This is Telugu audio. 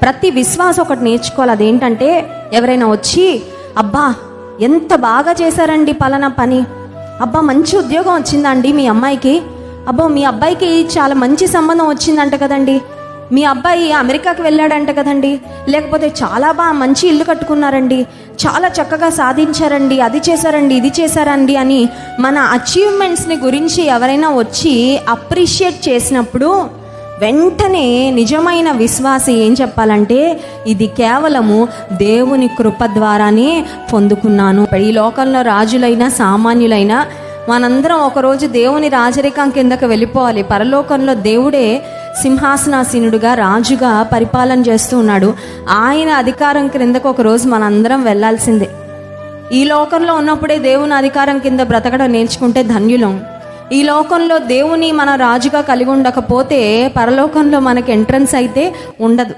ప్రతి విశ్వాసం ఒకటి నేర్చుకోవాలి. అదేంటంటే ఎవరైనా వచ్చి, అబ్బా ఎంత బాగా చేశారండి పలానా పని, అబ్బా మంచి ఉద్యోగం వచ్చిందండి మీ అమ్మాయికి, అబ్బో మీ అబ్బాయికి చాలా మంచి సంబంధం వచ్చిందంట కదండి, మీ అబ్బాయి అమెరికాకి వెళ్ళాడంట కదండి, లేకపోతే చాలా బాగా మంచి ఇల్లు కట్టుకున్నారండి, చాలా చక్కగా సాధించారండి, అది చేశారండి, ఇది చేశారండి అని మన అచీవ్మెంట్స్ని గురించి ఎవరైనా వచ్చి అప్రిషియేట్ చేసినప్పుడు వెంటనే నిజమైన విశ్వాసి ఏం చెప్పాలంటే, ఇది కేవలము దేవుని కృప ద్వారానే పొందుకున్నాను. ఈ లోకంలో రాజులైనా సామాన్యులైనా మనందరం ఒకరోజు దేవుని రాజరికం కిందకు వెళ్ళిపోవాలి. పరలోకంలో దేవుడే సింహాసనాసీనుడుగా రాజుగా పరిపాలన చేస్తూ ఉన్నాడు. ఆయన అధికారం క్రిందకు ఒకరోజు మనందరం వెళ్ళాల్సిందే. ఈ లోకంలో ఉన్నప్పుడే దేవుని అధికారం కింద బ్రతకడం నేర్చుకుంటే ధన్యులం. ఈ లోకంలో దేవుని మన రాజుగా కలిగి ఉండకపోతే పరలోకంలో మనకి ఎంట్రన్స్ అయితే ఉండదు.